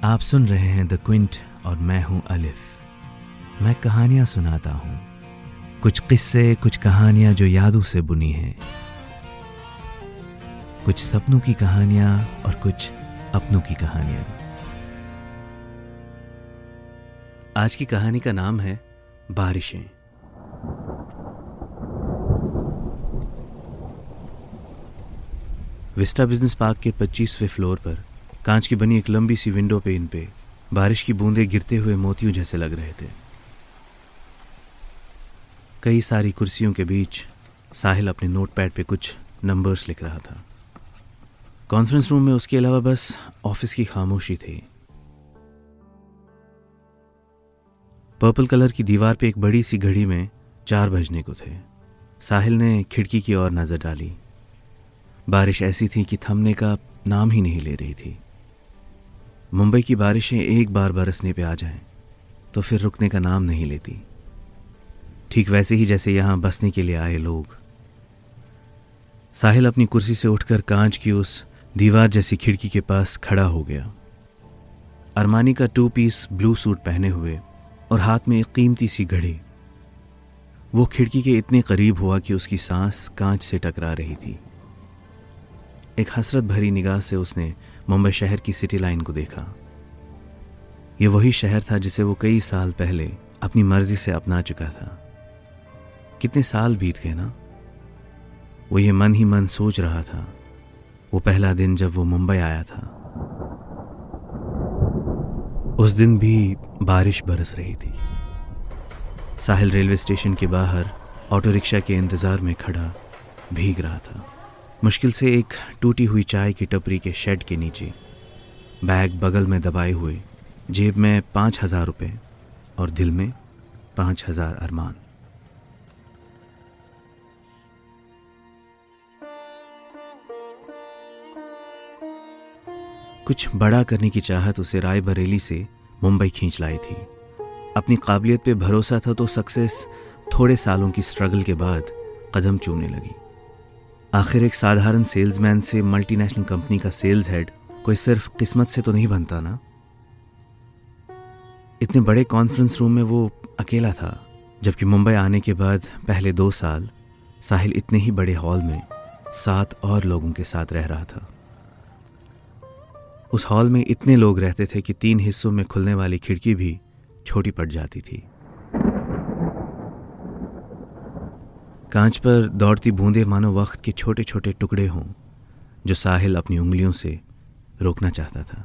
आप सुन रहे हैं द क्विंट और मैं हूं अलिफ। मैं कहानियां सुनाता हूं, कुछ किस्से, कुछ कहानियां जो यादों से बुनी हैं, कुछ सपनों की कहानियां और कुछ अपनों की कहानियां। आज की कहानी का नाम है बारिशें। विस्टा बिजनेस पार्क के 25वें फ्लोर पर कांच की बनी एक लंबी सी विंडो पे इन पे बारिश की बूंदें गिरते हुए मोतियों जैसे लग रहे थे। कई सारी कुर्सियों के बीच साहिल अपने नोटपैड पे कुछ नंबर्स लिख रहा था। कॉन्फ्रेंस रूम में उसके अलावा बस ऑफिस की खामोशी थी। पर्पल कलर की दीवार पे एक बड़ी सी घड़ी में 4 बजने को थे। साहिल ने खिड़की की ओर नजर डाली। बारिश ऐसी थी कि थमने का नाम ही नहीं ले रही थी। मुंबई की बारिशें एक बार बरसने पे आ जाएं तो फिर रुकने का नाम नहीं लेती, ठीक वैसे ही जैसे यहां बसने के लिए आए लोग। साहिल अपनी कुर्सी से उठकर कांच की उस दीवार जैसी खिड़की के पास खड़ा हो गया। अरमानी का 2 पीस ब्लू सूट पहने हुए और हाथ में एक कीमती सी घड़ी। वो खिड़की के इतने करीब हुआ कि उसकी सांस कांच से टकरा रही थी। एक हसरत भरी निगाह से उसने मुंबई शहर की सिटी लाइन को देखा। ये वही शहर था जिसे वो कई साल पहले अपनी मर्जी से अपना चुका था। कितने साल बीत गए ना। वो ये मन ही मन सोच रहा था, वो पहला दिन जब वो मुंबई आया था। उस दिन भी बारिश बरस रही थी। साहिल रेलवे स्टेशन के बाहर ऑटो रिक्शा के इंतजार में खड़ा भीग रहा था। मुश्किल से एक टूटी हुई चाय की टपरी के शेड के नीचे, बैग बगल में दबाए हुए, जेब में 5,000 रुपए और दिल में 5,000 अरमान। कुछ बड़ा करने की चाहत उसे रायबरेली से मुंबई खींच लाई थी। अपनी काबिलियत पे भरोसा था तो सक्सेस थोड़े सालों की स्ट्रगल के बाद कदम चूमने लगी। आखिर एक साधारण सेल्समैन से मल्टीनेशनल कंपनी का सेल्स हेड कोई सिर्फ किस्मत से तो नहीं बनता ना। इतने बड़े कॉन्फ्रेंस रूम में वो अकेला था, जबकि मुंबई आने के बाद पहले 2 साल साहिल इतने ही बड़े हॉल में 7 और लोगों के साथ रह रहा था। उस हॉल में इतने लोग रहते थे कि 3 हिस्सों में खुलने वाली खिड़की भी छोटी पड़ जाती थी। कांच पर दौड़ती बूंदें मानो वक्त के छोटे छोटे टुकड़े हों जो साहिल अपनी उंगलियों से रोकना चाहता था,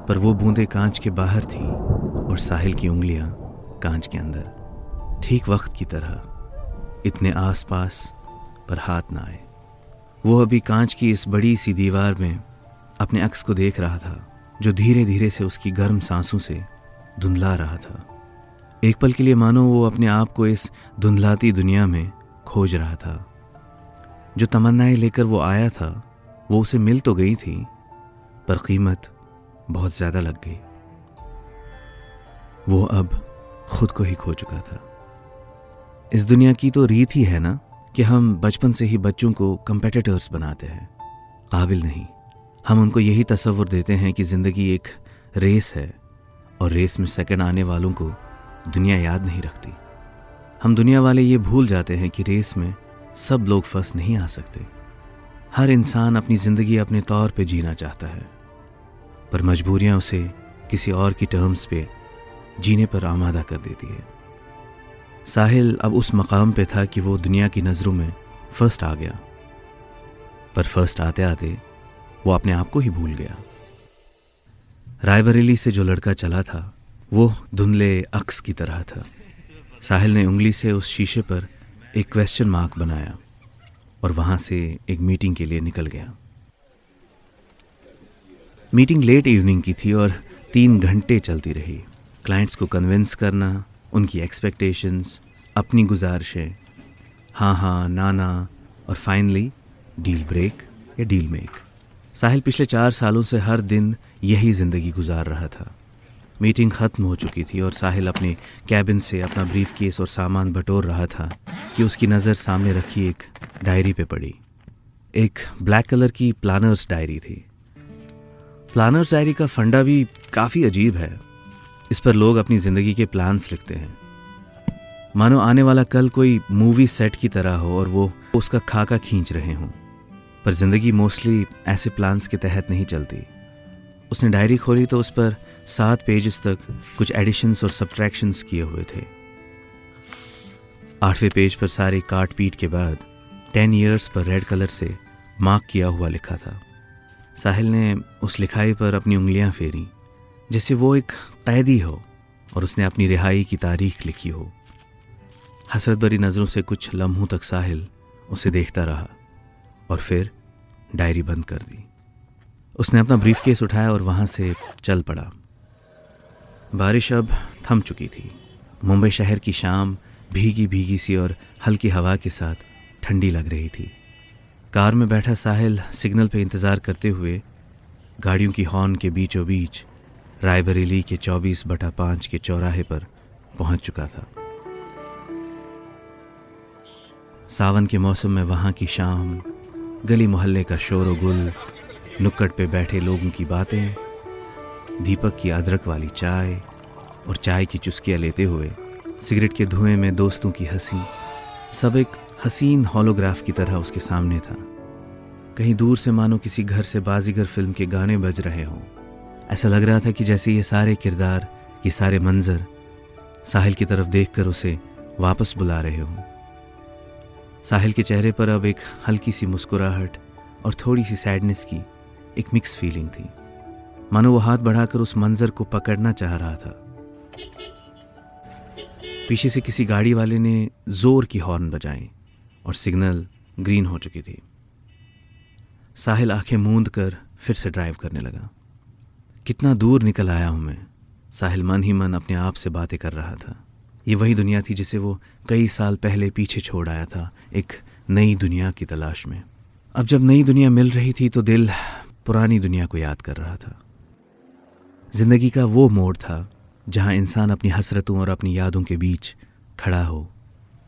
पर वो बूंदें कांच के बाहर थी और साहिल की उंगलियां कांच के अंदर, ठीक वक्त की तरह, इतने आसपास पर हाथ ना आए। वो अभी कांच की इस बड़ी सी दीवार में अपने अक्स को देख रहा था जो धीरे धीरे से उसकी गर्म सांसों से धुंधला रहा था। एक पल के लिए मानो वो अपने आप को इस धुंधलाती दुनिया में खोज रहा था। जो तमन्नाएं लेकर वो आया था वो उसे मिल तो गई थी, पर कीमत बहुत ज्यादा लग गई। वो अब खुद को ही खो चुका था। इस दुनिया की तो रीत ही है ना कि हम बचपन से ही बच्चों को कंपेटिटर्स बनाते हैं, काबिल नहीं। हम उनको यही तसव्वुर देते हैं कि जिंदगी एक रेस है और रेस में सेकंड आने वालों को दुनिया याद नहीं रखती। हम दुनिया वाले ये भूल जाते हैं कि रेस में सब लोग फर्स्ट नहीं आ सकते। हर इंसान अपनी जिंदगी अपने तौर पे जीना चाहता है, पर मजबूरियां उसे किसी और की टर्म्स पे जीने पर आमादा कर देती है। साहिल अब उस मकाम पे था कि वो दुनिया की नजरों में फर्स्ट आ गया, पर फर्स्ट आते आते वो अपने आप को ही भूल गया। रायबरेली से जो लड़का चला था वो धुंधले अक्स की तरह था। साहिल ने उंगली से उस शीशे पर एक क्वेश्चन मार्क बनाया और वहां से एक मीटिंग के लिए निकल गया। मीटिंग लेट इवनिंग की थी और 3 घंटे चलती रही। क्लाइंट्स को कन्विंस करना, उनकी एक्सपेक्टेशंस, अपनी गुजारिशें, हाँ ना ना, और फाइनली डील ब्रेक या डील मेक। साहिल पिछले 4 सालों से हर दिन यही जिंदगी गुजार रहा था। मीटिंग खत्म हो चुकी थी और साहिल अपने कैबिन से अपना ब्रीफ केस और सामान बटोर रहा था कि उसकी नज़र सामने रखी एक डायरी पे पड़ी। एक ब्लैक कलर की प्लानर्स डायरी थी। प्लानर्स डायरी का फंडा भी काफ़ी अजीब है। इस पर लोग अपनी ज़िंदगी के प्लान्स लिखते हैं, मानो आने वाला कल कोई मूवी सेट की तरह हो और वो उसका खाका खींच रहे हों। पर ज़िंदगी मोस्टली ऐसे प्लान्स के तहत नहीं चलती। उसने डायरी खोली तो उस पर 7 पेजेस तक कुछ एडिशंस और सब्ट्रैक्शंस किए हुए थे। 8वें पेज पर सारे काट पीट के बाद 10 years पर रेड कलर से मार्क किया हुआ लिखा था। साहिल ने उस लिखाई पर अपनी उंगलियां फेरी, जैसे वो एक कैदी हो और उसने अपनी रिहाई की तारीख लिखी हो। हसरत भरी नज़रों से कुछ लम्हों तक साहिल उसे देखता रहा और फिर डायरी बंद कर दी। उसने अपना ब्रीफकेस उठाया और वहाँ से चल पड़ा। बारिश अब थम चुकी थी। मुंबई शहर की शाम भीगी भीगी सी और हल्की हवा के साथ ठंडी लग रही थी। कार में बैठा साहिल सिग्नल पे इंतज़ार करते हुए गाड़ियों की हॉर्न के बीचों बीच रायबरेली के 24/5 के चौराहे पर पहुंच चुका था। सावन के मौसम में वहाँ की शाम, गली मोहल्ले का शोर व गुल, नुक्कड़ पे बैठे लोगों की बातें, दीपक की अदरक वाली चाय और चाय की चुस्कियाँ लेते हुए सिगरेट के धुएं में दोस्तों की हंसी, सब एक हसीन होलोग्राफ की तरह उसके सामने था। कहीं दूर से मानो किसी घर से बाजीगर फिल्म के गाने बज रहे हों। ऐसा लग रहा था कि जैसे ये सारे किरदार, ये सारे मंजर साहिल की तरफ देखकर उसे वापस बुला रहे हों। साहिल के चेहरे पर अब एक हल्की सी मुस्कुराहट और थोड़ी सी सैडनेस की एक मिक्स फीलिंग थी, मानो वो हाथ बढ़ाकर उस मंजर को पकड़ना चाह रहा था। पीछे से किसी गाड़ी वाले ने जोर की हॉर्न बजाई और सिग्नल ग्रीन हो चुकी थी। साहिल आंखें मूंद कर फिर से ड्राइव करने लगा। कितना दूर निकल आया हूं मैं, साहिल मन ही मन अपने आप से बातें कर रहा था। ये वही दुनिया थी जिसे वो कई साल पहले पीछे छोड़ आया था, एक नई दुनिया की तलाश में। अब जब नई दुनिया मिल रही थी तो दिल पुरानी दुनिया को याद कर रहा था। जिंदगी का वो मोड़ था जहां इंसान अपनी हसरतों और अपनी यादों के बीच खड़ा हो।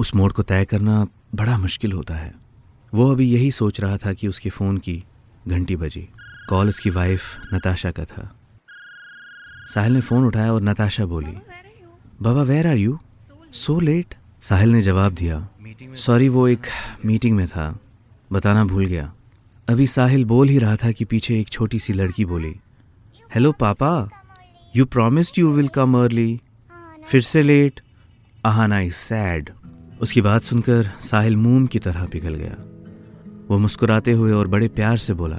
उस मोड़ को तय करना बड़ा मुश्किल होता है। वो अभी यही सोच रहा था कि उसके फ़ोन की घंटी बजी। कॉल उसकी वाइफ नताशा का था। साहिल ने फ़ोन उठाया और नताशा बोली, baba where are you so late? Sahil ने जवाब दिया, सॉरी वो एक मीटिंग में था, बताना भूल गया। अभी साहिल बोल ही रहा था कि पीछे एक छोटी सी लड़की बोली, हेलो पापा, you promised you will come early, फिर से लेट। Ahana is sad. उसकी बात सुनकर साहिल मोम की तरह पिघल गया। वो मुस्कुराते हुए और बड़े प्यार से बोला,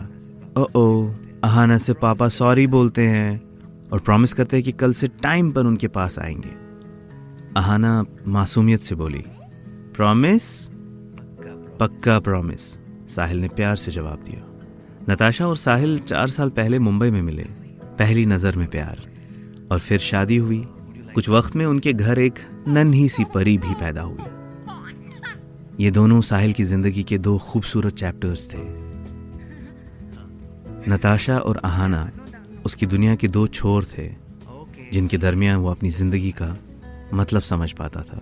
ओ अहाना से पापा सॉरी बोलते हैं और प्रॉमिस करते हैं कि कल से टाइम पर उनके पास आएंगे। अहाना मासूमियत से बोली, प्रॉमिस? पक्का प्रॉमिस, साहिल ने प्यार से जवाब दिया। नताशा और साहिल 4 साल पहले मुंबई में मिले। पहली नज़र में प्यार और फिर शादी हुई। कुछ वक्त में उनके घर एक नन्ही सी परी भी पैदा हुई। ये दोनों साहिल की जिंदगी के 2 खूबसूरत चैप्टर्स थे। नताशा और अहाना उसकी दुनिया के 2 छोर थे जिनके दरमियान वो अपनी जिंदगी का मतलब समझ पाता था।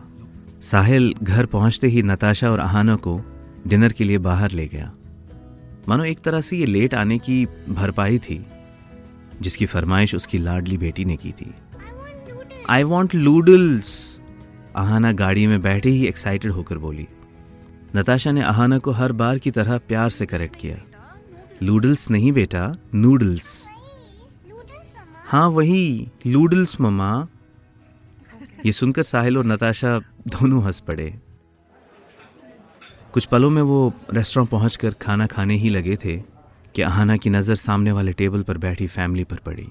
साहिल घर पहुंचते ही नताशा और अहाना को डिनर के लिए बाहर ले गया। मानो एक तरह से ये लेट आने की भरपाई थी जिसकी फरमाइश उसकी लाडली बेटी ने की थी। आई वॉन्ट लूडल्स, अहाना गाड़ी में बैठे ही एक्साइटेड होकर बोली। नताशा ने अहाना को हर बार की तरह प्यार से करेक्ट किया, लूडल्स नहीं बेटा, नूडल्स। हाँ वही लूडल्स मम्मा। ये सुनकर साहिल और नताशा दोनों हंस पड़े। कुछ पलों में वो रेस्टोरेंट पहुंचकर खाना खाने ही लगे थे कि अहाना की नज़र सामने वाले टेबल पर बैठी फैमिली पर पड़ी।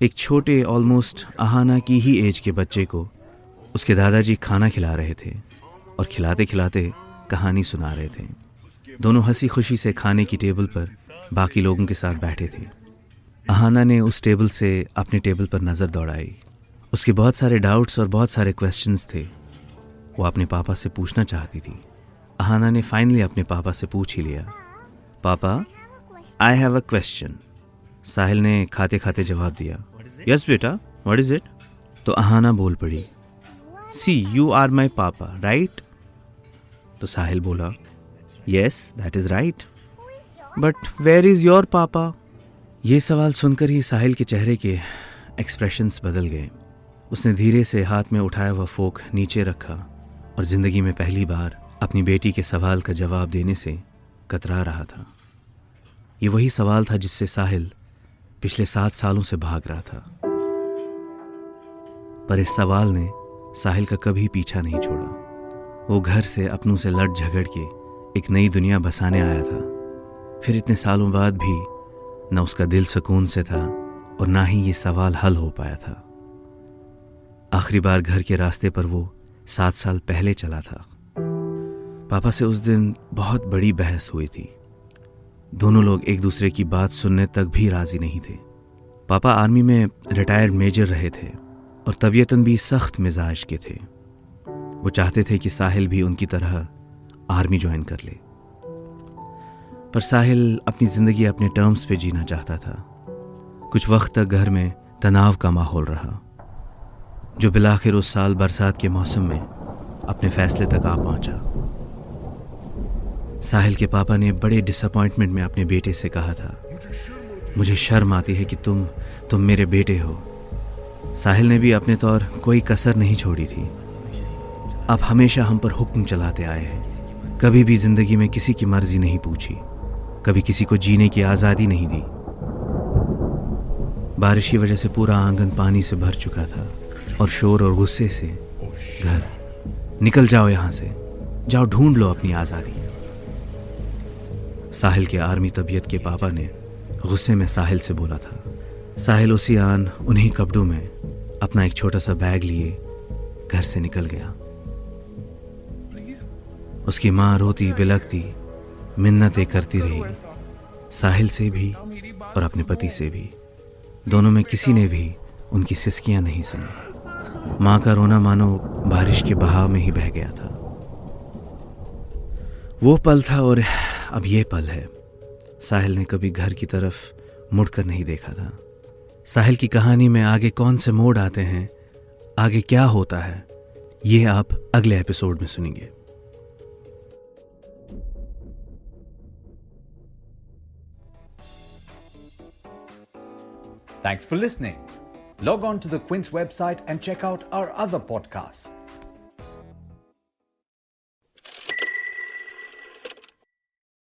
एक छोटे ऑलमोस्ट अहाना की ही एज के बच्चे को उसके दादाजी खाना खिला रहे थे और खिलाते खिलाते कहानी सुना रहे थे। दोनों हंसी खुशी से खाने की टेबल पर बाकी लोगों के साथ बैठे थे। अहाना ने उस टेबल से अपने टेबल पर नज़र दौड़ाई। उसके बहुत सारे डाउट्स और बहुत सारे क्वेश्चंस थे। वो अपने पापा से पूछना चाहती थी। अहाना ने फाइनली अपने पापा से पूछ ही लिया, पापा आई हैव अ क्वेश्चन। साहिल ने खाते खाते जवाब दिया, यस बेटा, व्हाट इज इट? तो अहाना बोल पड़ी, सी यू आर माई पापा राइट? तो साहिल बोला, yes that is right, but where is your papa? ये सवाल सुनकर ही साहिल के चेहरे के एक्सप्रेशंस बदल गए। उसने धीरे से हाथ में उठाया हुआ फोक नीचे रखा और जिंदगी में पहली बार अपनी बेटी के सवाल का जवाब देने से कतरा रहा था। ये वही सवाल था जिससे साहिल पिछले 7 सालों से भाग रहा था, पर इस सवाल ने साहिल का कभी पीछा नहीं छोड़ा। वो घर से अपनों से लड़ झगड़ के एक नई दुनिया बसाने आया था। फिर इतने सालों बाद भी न उसका दिल सुकून से था और ना ही ये सवाल हल हो पाया था। आखिरी बार घर के रास्ते पर वो 7 साल पहले चला था। पापा से उस दिन बहुत बड़ी बहस हुई थी। दोनों लोग एक दूसरे की बात सुनने तक भी राजी नहीं थे। पापा आर्मी में रिटायर्ड मेजर रहे थे और तबीयतन भी सख्त मिजाज के थे। वो चाहते थे कि साहिल भी उनकी तरह आर्मी ज्वाइन कर ले, पर साहिल अपनी जिंदगी अपने टर्म्स पे जीना चाहता था। कुछ वक्त तक घर में तनाव का माहौल रहा, जो बिलाखिर उस साल बरसात के मौसम में अपने फैसले तक आ पहुंचा। साहिल के पापा ने बड़े डिसअपॉइंटमेंट में अपने बेटे से कहा था, मुझे शर्म आती है कि तुम मेरे बेटे हो। साहिल ने भी अपने तौर कोई कसर नहीं छोड़ी थी। आप हमेशा हम पर हुक्म चलाते आए हैं, कभी भी जिंदगी में किसी की मर्जी नहीं पूछी, कभी किसी को जीने की आज़ादी नहीं दी। बारिश की वजह से पूरा आंगन पानी से भर चुका था और शोर और गुस्से से घर, निकल जाओ यहाँ से, जाओ ढूंढ लो अपनी आज़ादी। साहिल के आर्मी तबीयत के पापा ने गुस्से में साहिल से बोला था। साहिल उसी आन उन्हीं कपड़ों में अपना एक छोटा सा बैग लिए घर से निकल गया। उसकी माँ रोती बिलखती मिन्नतें करती रही, साहिल से भी और अपने पति से भी। दोनों में किसी ने भी उनकी सिसकियां नहीं सुनी। माँ का रोना मानो बारिश के बहाव में ही बह गया था। वो पल था और अब ये पल है। साहिल ने कभी घर की तरफ मुड़कर नहीं देखा था। साहिल की कहानी में आगे कौन से मोड़ आते हैं, आगे क्या होता है, ये आप अगले एपिसोड में सुनेंगे। Thanks for listening. Log on to the Quince website and check out our other podcasts.